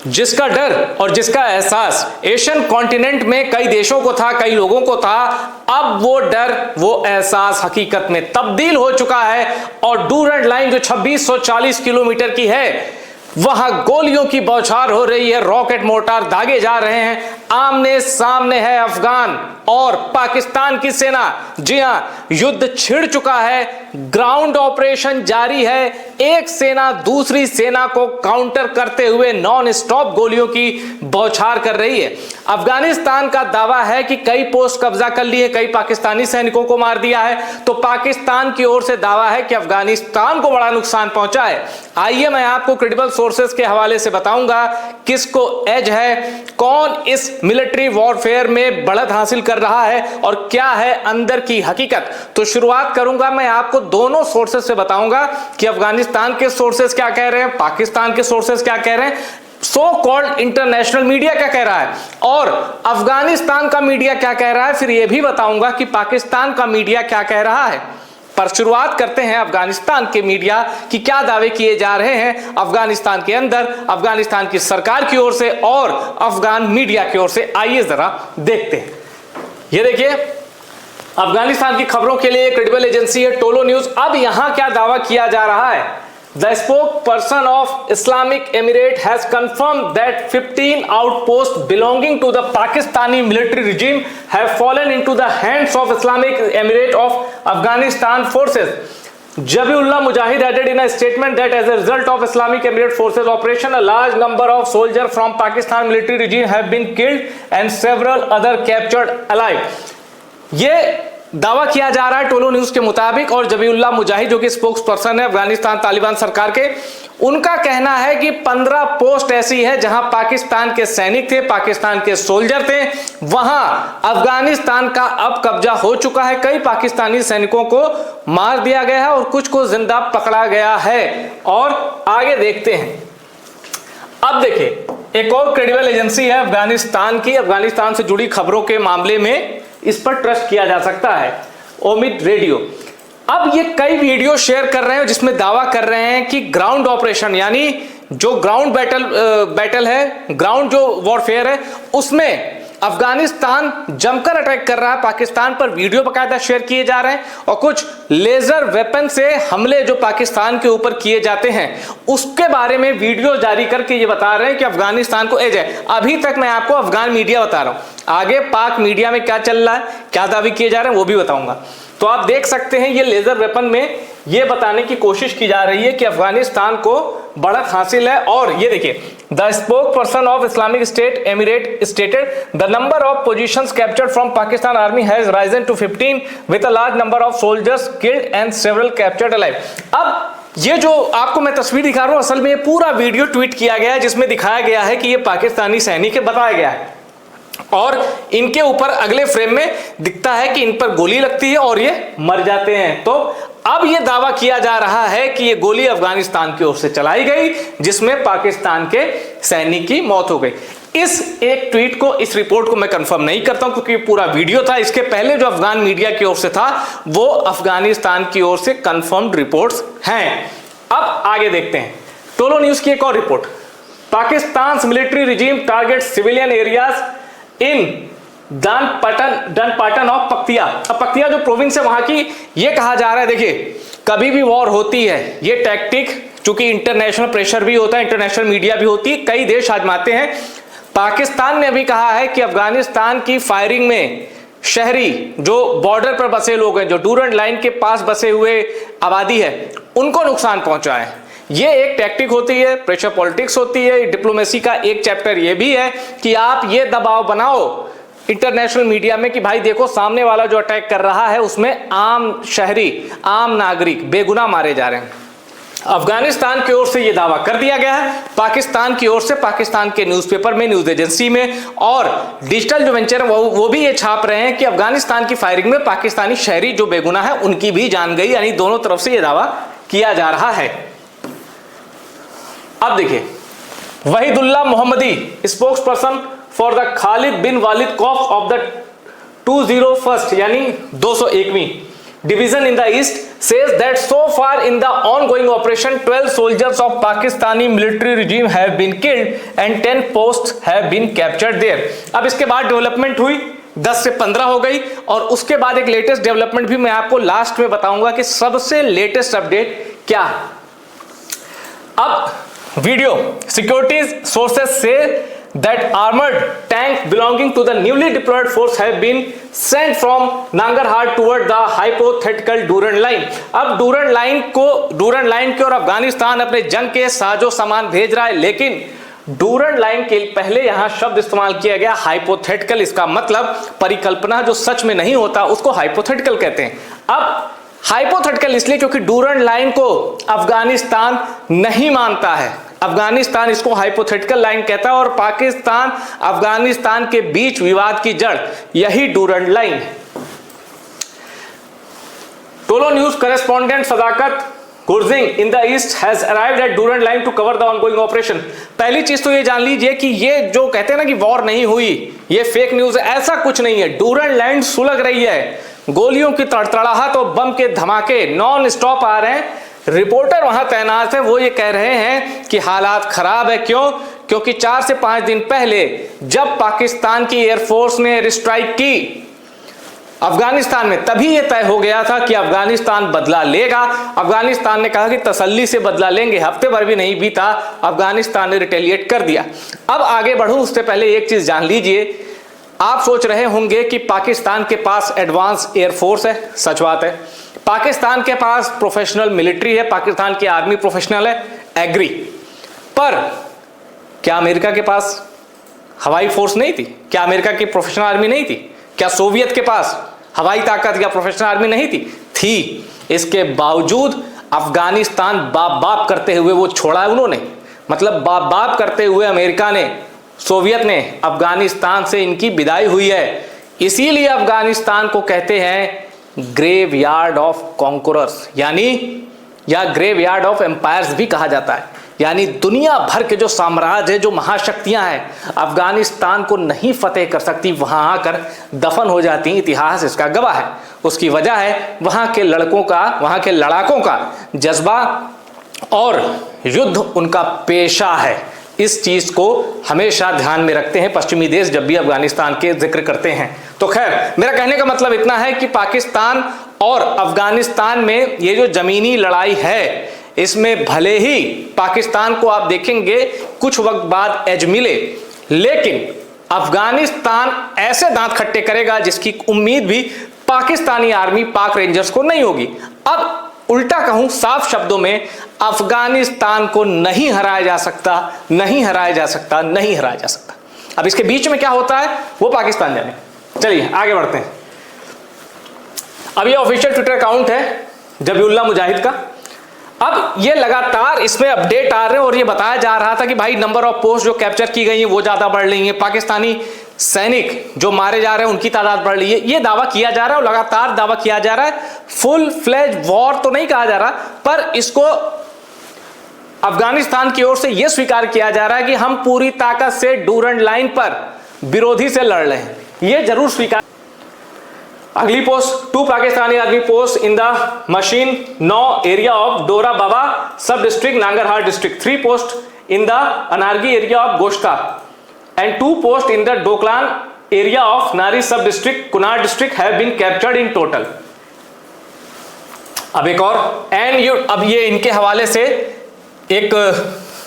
जिसका डर और जिसका एहसास एशियन कॉन्टिनेंट में कई देशों को था, कई लोगों को था, अब वो डर, वो एहसास हकीकत में तब्दील हो चुका है और डूरंड लाइन जो 2640 किलोमीटर की है, वहां गोलियों की बौछार हो रही है, रॉकेट मोर्टार दागे जा रहे हैं। आमने सामने है अफगान और पाकिस्तान की सेना। जी हां, युद्ध छिड़ चुका है, ग्राउंड ऑपरेशन जारी है। एक सेना दूसरी सेना को काउंटर करते हुए नॉन स्टॉप गोलियों की बौछार कर रही है। अफगानिस्तान का दावा है कि कई पोस्ट कब्जा कर लिए, कई पाकिस्तानी सैनिकों को मार दिया है, तो पाकिस्तान की ओर से दावा है कि अफगानिस्तान को बड़ा नुकसान पहुंचा है। आइए मैं आपको क्रेडिबल सोर्सेस के हवाले से बताऊंगा किसको एज है, कौन इस मिलिट्री वॉरफेयर में बढ़त हासिल कर रहा है और क्या है अंदर की हकीकत। तो शुरुआत करूंगा मैं आपको दोनों सोर्सेस से बताऊंगा कि अफगानिस्तान के सोर्सेस क्या कह रहे हैं, पाकिस्तान के सोर्सेस क्या कह रहे हैं, सो कॉल्ड इंटरनेशनल मीडिया क्या कह रहा है और अफगानिस्तान का मीडिया क्या कह रहा है। फिर यह भी बताऊंगा कि पाकिस्तान का मीडिया क्या कह रहा है। पर शुरुआत करते हैं अफगानिस्तान के मीडिया की क्या दावे किए जा रहे हैं अफगानिस्तान के अंदर, अफगानिस्तान की सरकार की ओर से और अफगान मीडिया की ओर से। आइए जरा देखते हैं। ये देखिए, अफगानिस्तान की खबरों के लिए क्रेडिबल एजेंसी है टोलो न्यूज। अब यहां क्या दावा किया जा रहा है। The spokesperson of Islamic Emirate has confirmed that 15 outposts belonging to the Pakistani military regime have fallen into the hands of Islamic Emirate of Afghanistan forces. Zabiullah Mujahid added in a statement that as a result of Islamic Emirate forces operation, a large number of soldiers from Pakistan military regime have been killed and several other captured alive. ये दावा किया जा रहा है Tolo news के मुताबिक, और जबीउल्लाह मुजाहिद जो कि स्पोक्स पर्सन है अफगानिस्तान तालिबान सरकार के, उनका कहना है कि 15 पोस्ट ऐसी है जहां पाकिस्तान के सैनिक थे, पाकिस्तान के सोल्जर थे, वहां अफगानिस्तान का अब कब्जा हो चुका है। कई पाकिस्तानी सैनिकों को मार दिया गया है और कुछ को जिंदा पकड़ा गया है। और आगे देखते हैं। अब देखिए, एक और क्रेडिबल एजेंसी है अफगानिस्तान की, अफगानिस्तान से जुड़ी खबरों के मामले में इस पर ट्रस्ट किया जा सकता है, ओमिड रेडियो। अब ये कई वीडियो शेयर कर रहे हैं जिसमें दावा कर रहे हैं कि ग्राउंड ऑपरेशन यानी जो ग्राउंड बैटल है, ग्राउंड जो वॉरफेयर है, उसमें अफगानिस्तान जमकर अटैक कर रहा है पाकिस्तान पर। वीडियो बकायदा शेयर किए जा रहे हैं और कुछ लेजर वेपन से हमले जो पाकिस्तान के ऊपर किए जाते हैं उसके बारे में वीडियो जारी करके ये बता रहे हैं कि अफगानिस्तान को एज है। अभी तक मैं आपको अफगान मीडिया बता रहा हूं, आगे पाक मीडिया में क्या चल रहा है, क्या दावे किए जा रहे हैं वो भी बताऊंगा। तो आप देख सकते हैं ये लेजर वेपन में ये बताने की कोशिश की जा रही है कि अफगानिस्तान को बढ़त हासिल है। और ये देखिए, the spokesperson of Islamic State Emirate stated the number of positions captured from Pakistan army has risen to 15 with a large number of soldiers killed and several captured alive. अब ये जो आपको मैं तस्वीर दिखा रहा हूं, असल में ये पूरा वीडियो ट्वीट किया गया है जिसमें दिखाया गया है कि ये पाकिस्तानी सैनिक है, बताया गया है, और इनके ऊपर अगले फ्रेम में दिखता है कि इन पर गोली लगती है और ये मर जाते हैं। तो अब ये दावा किया जा रहा है कि ये गोली अफगानिस्तान की ओर से चलाई गई जिसमें पाकिस्तान के सैनिक की मौत हो गई। इस एक ट्वीट को, इस रिपोर्ट को मैं कंफर्म नहीं करता हूं क्योंकि पूरा वीडियो था। इसके पहले जो अफगान मीडिया की ओर से था वो अफगानिस्तान की ओर से कंफर्म्ड रिपोर्ट्स हैं। अब आगे देखते हैं टोलो न्यूज की एक और report. Pakistan military regime target civilian areas in Dandpatan of Paktia. अब पक्तिया जो प्रोविंस है वहां की, ये कहा जा रहा है, देखिए कभी भी वॉर होती है, ये टैक्टिक चूंकि इंटरनेशनल प्रेशर भी होता है, इंटरनेशनल मीडिया भी होती है, कई देश आजमाते हैं। पाकिस्तान ने भी कहा है कि अफगानिस्तान की फायरिंग में शहरी जो बॉर्डर पर बसे लोग हैं, जो डूरंड लाइन के पास बसे हुए आबादी है, उनको नुकसान पहुंचा है। ये एक टैक्टिक होती है, प्रेशर पॉलिटिक्स होती है। डिप्लोमेसी का एक चैप्टर ये भी है कि आप ये दबाव बनाओ इंटरनेशनल मीडिया में कि भाई देखो सामने वाला जो अटैक कर रहा है उसमें आम शहरी, आम नागरिक बेगुनाह मारे जा रहे हैं। अफगानिस्तान की ओर से यह दावा कर दिया गया है, पाकिस्तान की ओर से पाकिस्तान के न्यूज़पेपर में, न्यूज एजेंसी में और डिजिटल जो वेंचर है वो भी ये छाप रहे हैं कि अफगानिस्तान की फायरिंग में पाकिस्तानी शहरी जो बेगुनाह है उनकी भी जान गई, यानी दोनों तरफ से यह दावा किया जा रहा है। अब देखिए, Wahidullah Mohammadi spokesperson for the Khalid bin Walid corps of the 201st यानी 201वीं division in the east says that so far in the ongoing operation 12 soldiers of Pakistani military regime have been killed and 10 posts have been captured there. अब इसके बाद development हुई, 10 से 15 हो गई, और उसके बाद एक लेटेस्ट डेवलपमेंट भी मैं आपको लास्ट में बताऊंगा कि सबसे लेटेस्ट अपडेट क्या है। अब वीडियो सिक्योरिटीज सोर्सेस से that armored tank belonging to the newly deployed force have been sent from Nangarhar toward the hypothetical Durand line. अब डूरंड लाइन की ओर अफगानिस्तान अपने जंग के साजो सामान भेज रहा है, लेकिन डूरंड लाइन के पहले यहां शब्द इस्तेमाल किया गया हाइपोथेटिकल। इसका मतलब परिकल्पना जो सच में नहीं होता उसको हाइपोथेटिकल कहते हैं। अब हाइपोथेटिकल इसलिए क्योंकि डूरंड लाइन को अफगानिस्तान नहीं मानता है, अफगानिस्तान इसको हाइपोथेटिकल लाइन कहता है, और पाकिस्तान अफगानिस्तान के बीच विवाद की जड़ यही डूरंड लाइन है। Tolo News correspondent Sadaqat Gurjing in the east has arrived at Durand Line to cover the ongoing operation. पहली चीज तो ये जान लीजिए कि ये जो कहते हैं ना कि वॉर नहीं हुई, ये फेक न्यूज है, ऐसा कुछ नहीं है। डूरंड लाइन सुलग रही है, गोलियों की तड़तड़ाहट और बम के धमाके नॉन स्टॉप आ रहे हैं। रिपोर्टर वहां तैनात है, वो ये कह रहे हैं कि हालात खराब है। क्यों? क्योंकि 4 से 5 दिन पहले जब पाकिस्तान की एयरफोर्स ने एयर स्ट्राइक की अफगानिस्तान में, तभी यह तय हो गया था कि अफगानिस्तान बदला लेगा। अफगानिस्तान ने कहा कि तसल्ली से बदला लेंगे, हफ्ते भर भी नहीं बीता अफगानिस्तान ने रिटेलिएट कर दिया। अब आगे बढ़ूं उससे पहले एक चीज जान लीजिए। आप सोच रहे होंगे कि पाकिस्तान के पास एडवांस एयरफोर्स है, सच बात है। पाकिस्तान के पास प्रोफेशनल मिलिट्री है, पाकिस्तान की आर्मी प्रोफेशनल है, एग्री। पर क्या अमेरिका के पास हवाई फोर्स नहीं थी? क्या अमेरिका की प्रोफेशनल आर्मी नहीं थी? क्या सोवियत के पास हवाई ताकत या प्रोफेशनल आर्मी नहीं थी? थी। इसके बावजूद अफगानिस्तान बाप बाप करते हुए वो छोड़ा है उन्होंने। मतलब बाप बाप करते हुए अमेरिका ने, सोवियत ने अफगानिस्तान से इनकी विदाई हुई है। इसीलिए अफगानिस्तान को कहते हैं ग्रेव यार्ड ऑफ कॉन्करर्स, यानी या ग्रेव यार्ड ऑफ एम्पायर्स भी कहा जाता है। यानी दुनिया भर के जो साम्राज्य है, जो महाशक्तियां हैं, अफगानिस्तान को नहीं फतेह कर सकती, वहां आकर दफन हो जाती। इतिहास इसका गवाह है। उसकी वजह है वहां के लड़कों का, वहां के लड़ाकों का जज्बा और युद्ध उनका पेशा है। इस चीज को हमेशा ध्यान में रखते हैं पश्चिमी देश जब भी अफगानिस्तान के जिक्र करते हैं। तो खैर, मेरा कहने का मतलब इतना है कि पाकिस्तान और अफगानिस्तान में ये जो जमीनी लड़ाई है, इसमें भले ही पाकिस्तान को आप देखेंगे कुछ वक्त बाद एज मिले, लेकिन अफगानिस्तान ऐसे दांत खट्टे करेगा जिसकी उम्मीद भी पाकिस्तानी आर्मी, पाक रेंजर्स को नहीं होगी। अब उल्टा कहूं, साफ शब्दों में, अफगानिस्तान को नहीं हराया जा सकता, नहीं हराया जा सकता, नहीं हराया जा सकता। अब इसके बीच में क्या होता है वो पाकिस्तान जाने। चलिए आगे बढ़ते हैं। अब ये ऑफिशियल ट्विटर अकाउंट है जबीउल्लाह मुजाहिद का। अब ये लगातार इसमें अपडेट आ रहे हैं और ये बताया जा रहा था कि भाई नंबर ऑफ पोस्ट जो कैप्चर की गई है वो ज्यादा बढ़ रही है, पाकिस्तानी सैनिक जो मारे जा रहे हैं उनकी तादाद बढ़ रही है। ये दावा किया जा रहा है और लगातार दावा किया जा रहा है। फुल फ्लेज वॉर तो नहीं कहा जा रहा, पर इसको अफगानिस्तान की ओर से यह स्वीकार किया जा रहा है कि हम पूरी ताकत से डूरंड लाइन पर विरोधी से लड़ रहे हैं, यह जरूर स्वीकार। अगली post, 2 Pakistani army post in the Mashin 9 area of Dora Baba sub district Nangarhar district, 3 post in the Anargi area of Goshta and 2 posts in the Doklan area of Nari sub district, Kunar district have been captured in total. अब एक और अब ये इनके हवाले से एक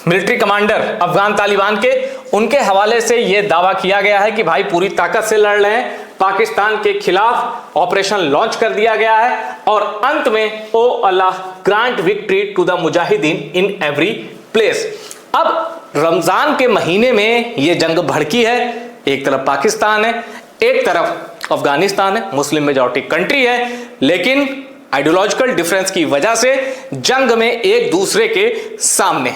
military commander Afghan Taliban के, उनके हवाले से ये दावा किया गया है कि भाई पूरी ताकत से लड़ रहे हैं, पाकिस्तान के खिलाफ ऑपरेशन लॉन्च कर दिया गया है और अंत में oh Allah grant victory to the mujahideen in every place. अब रमजान के महीने में यह जंग भड़की है। एक तरफ पाकिस्तान है, एक तरफ अफगानिस्तान है, मुस्लिम मेजॉरिटी कंट्री है, लेकिन आइडियोलॉजिकल डिफरेंस की वजह से जंग में एक दूसरे के सामने।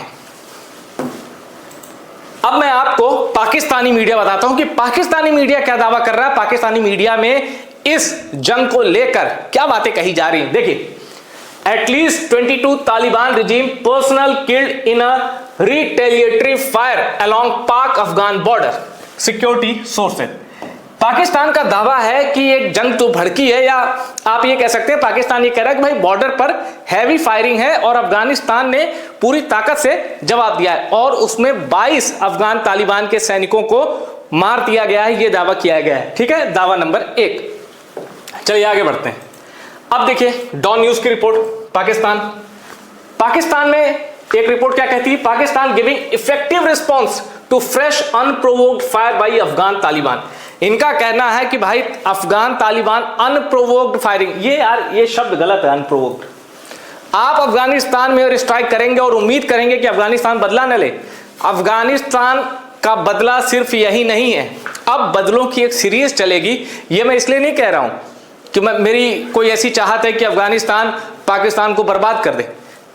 अब मैं आपको पाकिस्तानी मीडिया बताता हूं कि पाकिस्तानी मीडिया क्या दावा कर रहा है, पाकिस्तानी मीडिया में इस जंग को लेकर क्या बातें कही जा रही हैं। देखिए, at least 22 Taliban regime personnel killed in a retaliatory fire along Pak-Afghan border, security sources। Pakistan का दावा है कि एक जंग तो भड़की है, या आप ये कह सकते हैं पाकिस्तान ये कह रहा है कि भाई बॉर्डर पर हैवी फायरिंग है और अफगानिस्तान ने पूरी ताकत से जवाब दिया है और उसमें 22 अफगान तालिबान के सैनिकों को मार दिया गया है, ये दावा किया गया है। ठीक है, दावा नंबर 1। चलिए आगे बढ़ते हैं। अब देखिए डॉन न्यूज की रिपोर्ट। पाकिस्तान में एक रिपोर्ट क्या कहती है, Pakistan giving effective response to fresh unprovoked fire by Afghan Taliban. इनका कहना है कि भाई अफगान तालिबान अनप्रोवोक्ड फायरिंग, ये शब्द गलत है। अनप्रोवोक्ड, आप अफगानिस्तान में स्ट्राइक करेंगे और उम्मीद करेंगे कि अफगानिस्तान बदला न ले। अफगानिस्तान का बदला सिर्फ यही नहीं है, अब बदलों की एक सीरीज चलेगी। ये मैं इसलिए नहीं कह रहा हूं कि मेरी कोई ऐसी चाहत है कि अफगानिस्तान पाकिस्तान को बर्बाद कर दे।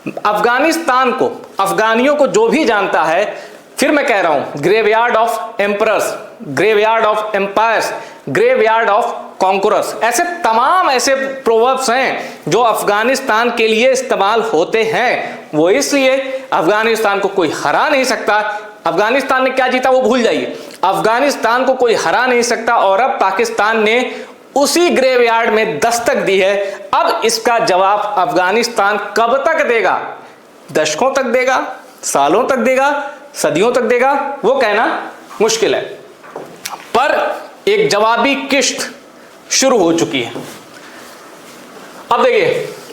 अफगानिस्तान को, अफगानियों को जो भी जानता है, फिर मैं कह रहा हूं graveyard of emperors, graveyard of empires, graveyard of conquerors, ऐसे तमाम ऐसे प्रोवर्ब्स हैं जो अफगानिस्तान के लिए इस्तेमाल होते हैं। वो इसलिए अफगानिस्तान को कोई हरा नहीं सकता। अफगानिस्तान ने क्या जीता वो भूल जाइए, अफगानिस्तान को कोई हरा नहीं सकता। और अब पाकिस्तान ने उसी ग्रेवयार्ड में दस्तक दी है। अब इसका जवाब अफगानिस्तान कब तक देगा, दशकों तक देगा, सालों तक देगा, सदियों तक देगा, वो कहना मुश्किल है। पर एक जवाबी किश्त शुरू हो चुकी है। अब देखिए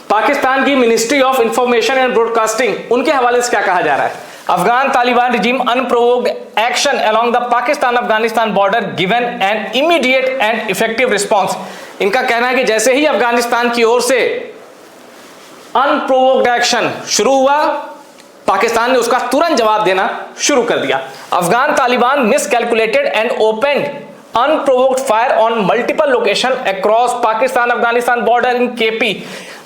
पाकिस्तान की ministry of information and broadcasting, उनके हवाले से क्या कहा जा रहा है, Afghan Taliban regime unprovoked action along the Pakistan Afghanistan border given an immediate and effective response. इनका कहना है कि जैसे ही अफगानिस्तान की ओर से अनप्रोवोक्ड एक्शन शुरू हुआ, पाकिस्तान ने उसका तुरंत जवाब देना शुरू कर दिया। Afghan Taliban miscalculated and opened unprovoked fire on multiple location across Pakistan Afghanistan border in KP.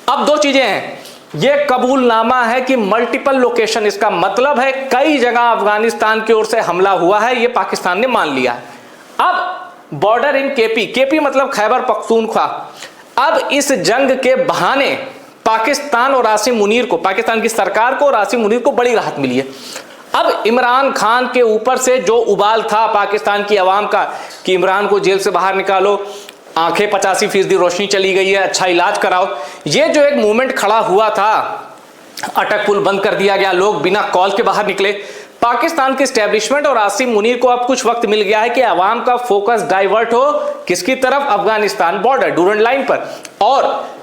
अब दो चीजें हैं, यह कबूलनामा है कि मल्टीपल लोकेशन, इसका मतलब है कई जगह अफगानिस्तान की ओर से हमला हुआ है, यह पाकिस्तान ने मान लिया है। अब बॉर्डर इन केपी, केपी मतलब खैबर पख्तूनख्वा। अब इस जंग के बहाने पाकिस्तान और आसिम मुनीर को, पाकिस्तान की सरकार को और आसिम मुनीर को बड़ी राहत मिली है। अब इमरान खान के ऊपर से जो उबाल था पाकिस्तान की आवाम का कि इमरान को जेल से बाहर निकालो, आंखें 85% रोशनी चली गई है, अच्छा इलाज कराओ, ये जो एक मूवमेंट खड़ा हुआ था, अटक पुल बंद कर दिया गया, लोग बिना कॉल के बाहर निकले। पाकिस्तान के एस्टेब्लिशमेंट और आसिम मुनीर को अब कुछ वक्त मिल गया है कि आवाम का फोकस डाइवर्ट हो किसकी तरफ, अफगानिस्तान बॉर्डर डूरंड लाइन पर, और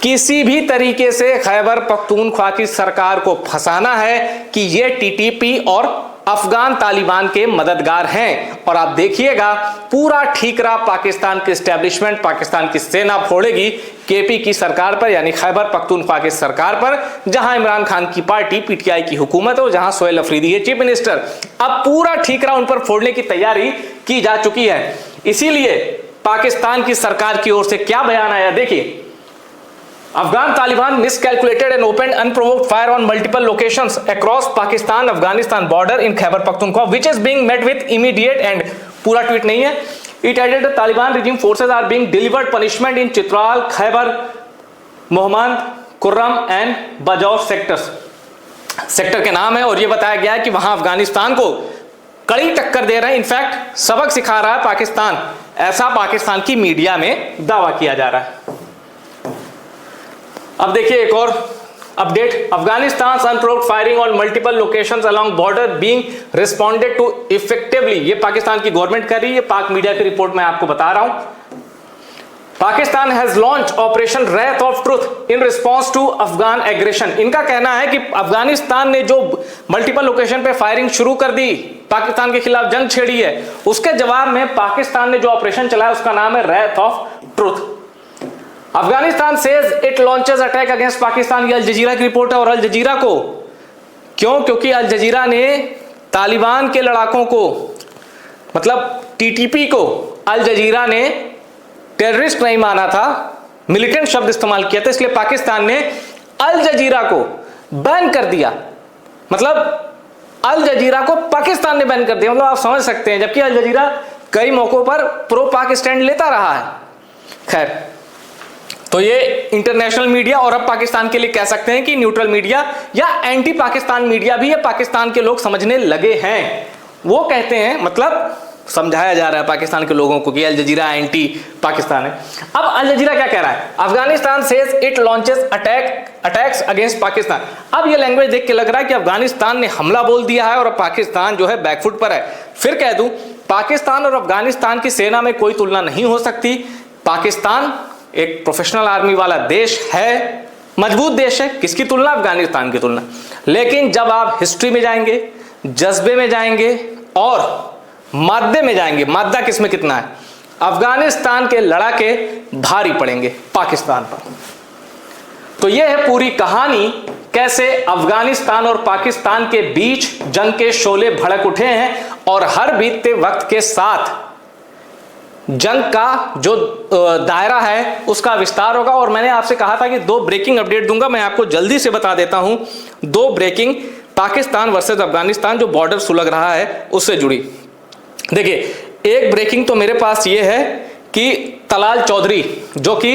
किसी भी तरीके से खैबर पख्तूनख्वा की सरकार को फंसाना है कि ये टीटीपी और अफगान तालिबान के मददगार हैं। और आप देखिएगा पूरा ठीकरा पाकिस्तान के एस्टेब्लिशमेंट, पाकिस्तान की सेना फोड़ेगी केपी की सरकार पर, यानी खैबर पख्तूनख्वा की सरकार पर, जहां इमरान खान की पार्टी पीटीआई की हुकूमत है, जहां सोहेल अफरीदी है चीफ मिनिस्टर। अब पूरा ठीकरा उन पर फोड़ने की तैयारी की जा चुकी है। इसीलिए पाकिस्तान की सरकार की ओर से क्या बयान आया, देखिए, Afghan Taliban miscalculated and opened unprovoked fire on multiple locations across Pakistan Afghanistan border in Khyber Pakhtunkhwa, which is being met with immediate and पूरा ट्वीट नहीं है। It added the Taliban regime forces are being delivered punishment in Chitral, Khyber, Mohmand, Kurram and Bajaur sectors। Sector के नाम है और ये बताया गया है कि वहां अफगानिस्तान को कड़ी टक्कर दे रहे हैं, इनफैक्ट सबक सिखा रहा है पाकिस्तान, ऐसा पाकिस्तान की मीडिया में दावा किया जा रहा है। अब देखिए एक और update, Afghanistan unprovoked firing on multiple locations along border being responded to effectively. ये पाकिस्तान की गवर्नमेंट कर रही है, पाक मीडिया की रिपोर्ट में आपको बता रहा हूं। Pakistan has launch operation wrath of truth in response to Afghan aggression. इनका कहना है कि अफगानिस्तान ने जो मल्टीपल लोकेशन पे फायरिंग शुरू कर दी, पाकिस्तान के खिलाफ जंग छेड़ी है, उसके जवाब में पाकिस्तान ने जो ऑपरेशन चलाया उसका नाम है Wraith of truth. Afghanistan says it launches attack against Pakistan, ये अल जजीरा की रिपोर्ट है। और अल जजीरा को क्यों, क्योंकि अल जजीरा ने तालिबान के लड़ाकों को, मतलब टीटीपी को, अल जजीरा ने टेररिस्ट नहीं माना था, मिलिटेंट शब्द इस्तेमाल किया था, इसलिए पाकिस्तान ने अल जजीरा को बैन कर दिया। मतलब अल जजीरा को पाकिस्तान ने बैन कर दिया, मतलब आप समझ सकते हैं, जबकि अल जजीरा कई मौकों पर प्रो पाक स्टैंड लेता रहा है। खैर, तो ये इंटरनेशनल मीडिया और अब पाकिस्तान के लिए कह सकते हैं कि न्यूट्रल मीडिया या एंटी पाकिस्तान मीडिया भी ये पाकिस्तान के लोग समझने लगे हैं। वो कहते हैं, मतलब समझाया जा रहा है पाकिस्तान के लोगों को कि अल जजीरा एंटी पाकिस्तान है। अब अल जजीरा क्या कह रहा है, Afghanistan says it launches attacks against Pakistan. अब ये लैंग्वेज देख के लग रहा है कि अफगानिस्तान ने हमला बोल दिया है और अब पाकिस्तान जो है बैकफुट पर है। फिर कह दूं, पाकिस्तान और अफगानिस्तान की सेना में कोई तुलना नहीं हो सकती। पाकिस्तान एक प्रोफेशनल आर्मी वाला देश है, मजबूत देश है, किसकी तुलना, अफगानिस्तान की तुलना। लेकिन जब आप हिस्ट्री में जाएंगे, जज्बे में जाएंगे और मादे में जाएंगे, मादा किसमें कितना है, अफगानिस्तान के लड़ाके भारी पड़ेंगे पाकिस्तान पर। तो यह है पूरी कहानी, कैसे अफगानिस्तान और पाकिस्तान के बीच जंग के शोले भड़क उठे हैं और हर बीतते वक्त के साथ जंग का जो दायरा है उसका विस्तार होगा। और मैंने आपसे कहा था कि 2 ब्रेकिंग अपडेट दूंगा, मैं आपको जल्दी से बता देता हूं। 2 ब्रेकिंग पाकिस्तान वर्सेस अफगानिस्तान जो बॉर्डर सुलग रहा है उससे जुड़ी। देखिए, एक ब्रेकिंग तो मेरे पास ये है कि तलाल चौधरी जो कि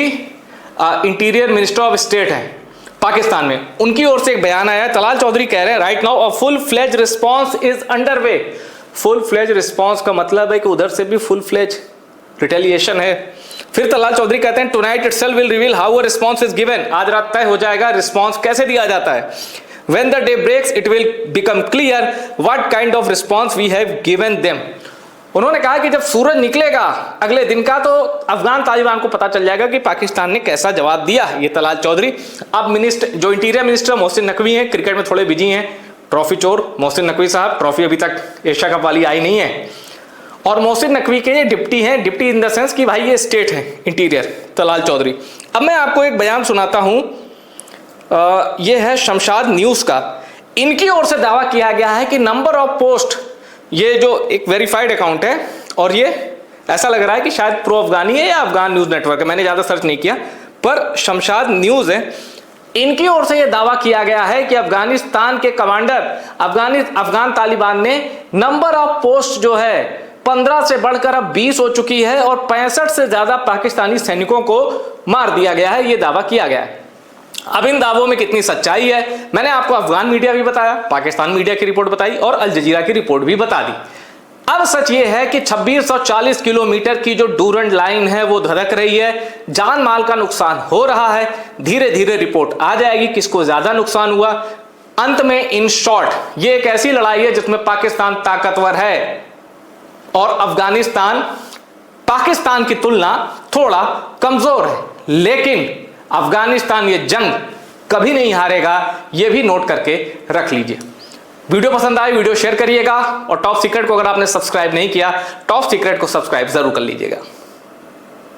इंटीरियर मिनिस्टर ऑफ स्टेट है पाकिस्तान में, उनकी ओर से एक बयान आया है। तलाल चौधरी कह रहे हैं right now a full fledge response is under way. Full fledge response का मतलब है कि उधर से भी फुल फ्लेज रिटेलिएशन है। फिर तलाल चौधरी कहते हैं tonight itself will reveal how a response is given. आज रात तय हो जाएगा रिस्पॉन्स कैसे दिया जाता है। When the day breaks, it will become clear what kind of response we have given them. उन्होंने कहा कि जब सूरज निकलेगा अगले दिन का तो अफगान तालिबान को पता चल जाएगा कि पाकिस्तान ने कैसा जवाब दिया। ये तलाल चौधरी। अब मिनिस्टर जो इंटीरियर मिनिस्टर मोहसिन नकवी हैं, क्रिकेट में थोड़े बिजी हैं, ट्रॉफी चोर मोहसिन नकवी साहब, ट्रॉफी अभी तक एशिया कप वाली आई नहीं है। और मोहसिन नकवी के ये डिप्टी हैं, डिप्टी इन द सेंस कि भाई ये स्टेट है इंटीरियर, तलाल चौधरी। अब मैं आपको एक बयान सुनाता हूं, ये है शमशाद न्यूज का। इनकी ओर से दावा किया गया है कि नंबर ऑफ पोस्ट, ये जो एक वेरीफाइड अकाउंट है और ये ऐसा लग रहा है कि शायद प्रो अफगानी है या अफगान न्यूज नेटवर्क है, मैंने ज्यादा सर्च नहीं किया, पर शमशाद न्यूज है। इनकी ओर से यह दावा किया गया है कि अफगानिस्तान के कमांडर अफगान तालिबान ने नंबर ऑफ पोस्ट जो है 15 से बढ़कर अब 20 हो चुकी है और 65 से ज्यादा पाकिस्तानी सैनिकों को मार दिया गया है, यह दावा किया गया है। अब इन दावों में कितनी सच्चाई है, मैंने आपको अफगान मीडिया भी बताया, पाकिस्तान मीडिया की रिपोर्ट बताई और अल जजीरा की रिपोर्ट भी बता दी। अब सच ये है कि 2640 किलोमीटर की जो डूरंड लाइन है वो धधक रही है, जान माल का नुकसान हो रहा है। धीरे धीरे रिपोर्ट आ जाएगी किसको ज्यादा नुकसान हुआ। अंत में इन शॉर्ट ये एक ऐसी लड़ाई है जिसमें पाकिस्तान ताकतवर है और अफगानिस्तान पाकिस्तान की तुलना थोड़ा कमजोर है, लेकिन अफगानिस्तान ये जंग कभी नहीं हारेगा, ये भी नोट करके रख लीजिए। वीडियो पसंद आए वीडियो शेयर करिएगा और टॉप सीक्रेट को अगर आपने सब्सक्राइब नहीं किया, टॉप सीक्रेट को सब्सक्राइब जरूर कर लीजिएगा।